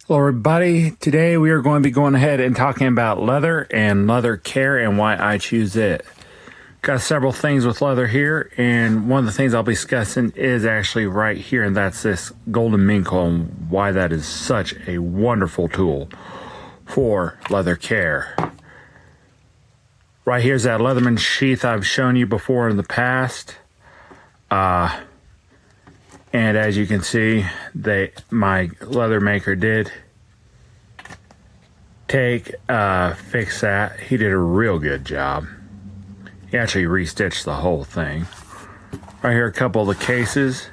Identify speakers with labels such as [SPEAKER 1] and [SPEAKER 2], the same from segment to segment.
[SPEAKER 1] Hello everybody, today we are going to be going ahead and talking about leather and leather care and why I choose it. Got several things with leather here, and one of the things I'll be discussing is actually right here, and that's this golden mink coil and why that is such a wonderful tool for leather care. Right here's that Leatherman sheath I've shown you before in the past. And as you can see, my leather maker did fix that. He did a real good job. He actually restitched the whole thing. Right here, a couple of the cases.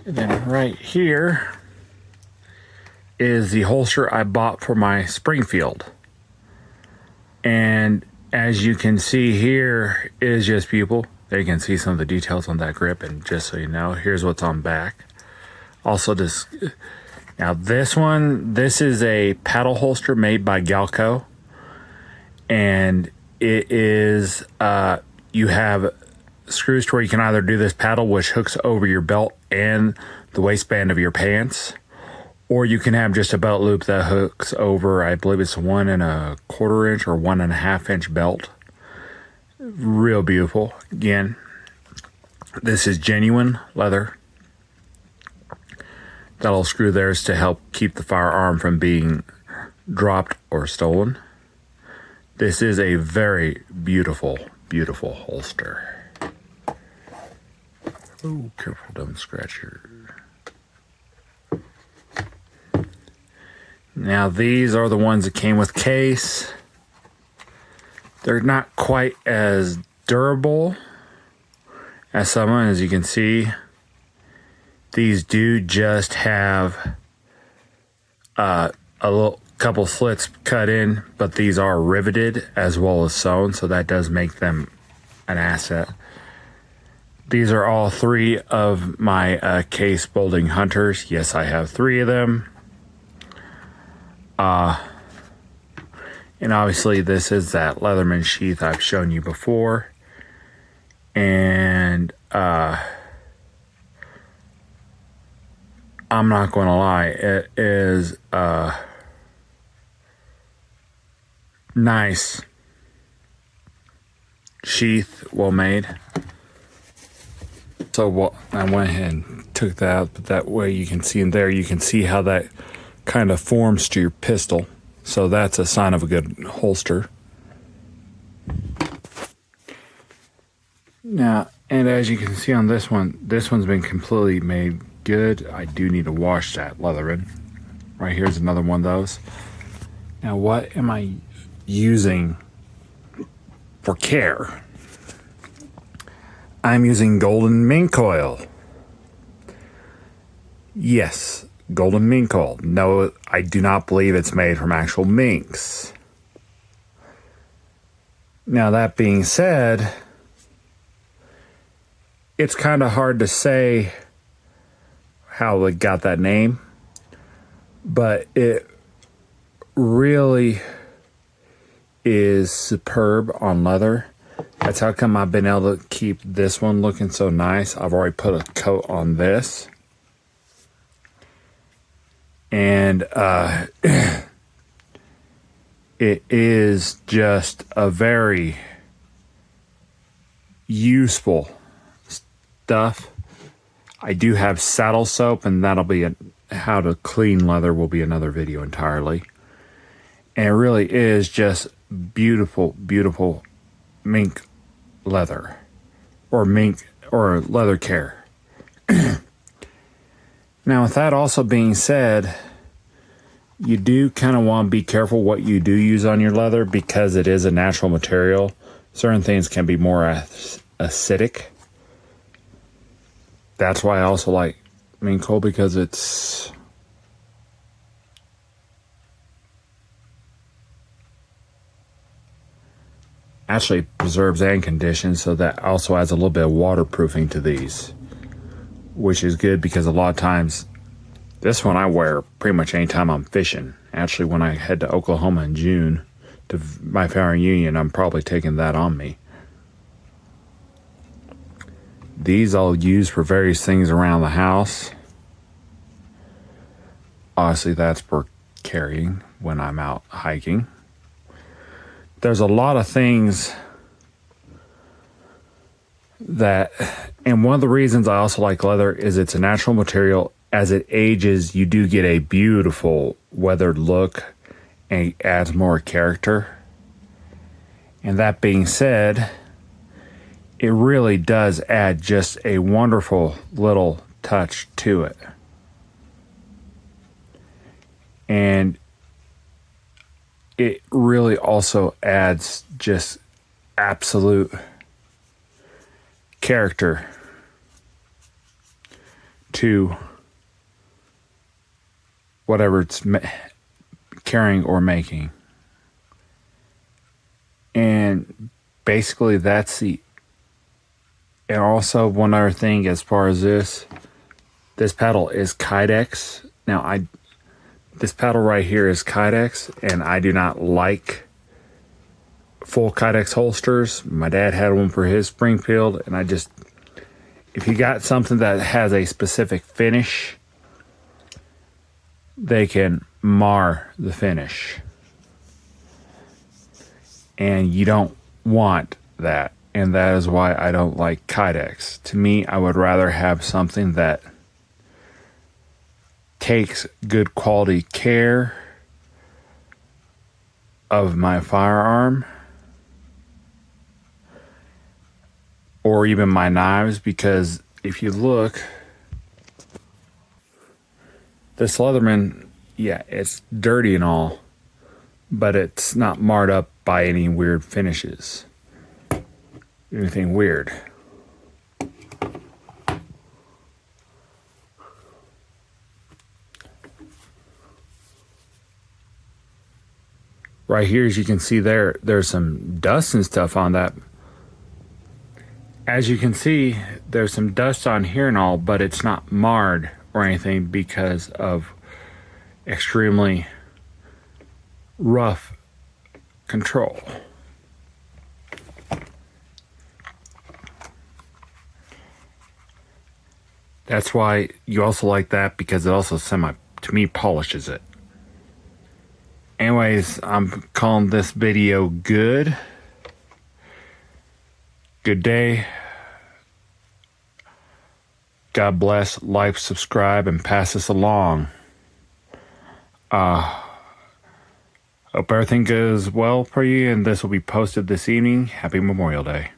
[SPEAKER 1] And then right here is the holster I bought for my Springfield. And as you can see here is just pupil. There you can see some of the details on that grip, and just so you know, here's what's on back. Also, this is a paddle holster made by Galco, and it is you have screws to where you can either do this paddle, which hooks over your belt and the waistband of your pants, or you can have just a belt loop that hooks over, I believe it's 1 1/4 inch or 1 1/2 inch belt. Real beautiful. Again, this is genuine leather. That little screw there is to help keep the firearm from being dropped or stolen. This is a very beautiful, beautiful holster. Oh, careful, don't scratch your... Now these are the ones that came with case. They're not quite as durable as some, as you can see. These do just have a little couple slits cut in, but these are riveted as well as sewn, so that does make them an asset. These are all 3 of my case Bolding Hunters. Yes, I have 3 of them. And obviously this is that Leatherman sheath I've shown you before. And I'm not going to lie, it is nice sheath, well made. So I went ahead and took that out, but that way you can see in there, you can see how that kind of forms to your pistol. So that's a sign of a good holster. Now, and as you can see on this one's been completely made good. I do need to wash that Leatherman. Right here's another one of those. Now, what am I using for care? I'm using golden mink coil. Yes, golden mink coil. No, I do not believe it's made from actual minks. Now, that being said, it's kind of hard to say how it got that name, but it really is superb on leather. That's how come I've been able to keep this one looking so nice. I've already put a coat on this. And it is just a very useful stuff. I do have saddle soap, and that'll be how to clean leather will be another video entirely. And it really is just beautiful, beautiful mink leather, or leather care. Now, with that also being said, you do kind of want to be careful what you do use on your leather, because it is a natural material. Certain things can be more acidic. That's why I also like mink coil, because it's actually preserves and conditions, so that also adds a little bit of waterproofing to these, which is good, because a lot of times this one I wear pretty much anytime I'm fishing. Actually, when I head to Oklahoma in June to my family reunion, I'm probably taking that on me. These I'll use for various things around the house. Obviously, that's for carrying when I'm out hiking. There's a lot of things that, and one of the reasons I also like leather is it's a natural material. As it ages, you do get a beautiful weathered look and it adds more character. And that being said, it really does add just a wonderful little touch to it. And it really also adds just absolute character to whatever it's carrying or making. And basically that's the, and also one other thing as far as this paddle is Kydex. Now this paddle right here is Kydex, and I do not like full Kydex holsters. My dad had one for his Springfield, and if you got something that has a specific finish, they can mar the finish. And you don't want that. And that is why I don't like Kydex. To me, I would rather have something that takes good quality care of my firearm or even my knives, because if you look, this Leatherman, yeah, it's dirty and all, but it's not marred up by any weird finishes, anything weird. Right here, as you can see there's some dust and stuff on that. As you can see, there's some dust on here and all, but it's not marred or anything because of extremely rough control. That's why you also like that, because it also to me, polishes it. Anyways, I'm calling this video good. Good day. God bless, like, subscribe, and pass this along. Hope everything goes well for you, and this will be posted this evening. Happy Memorial Day.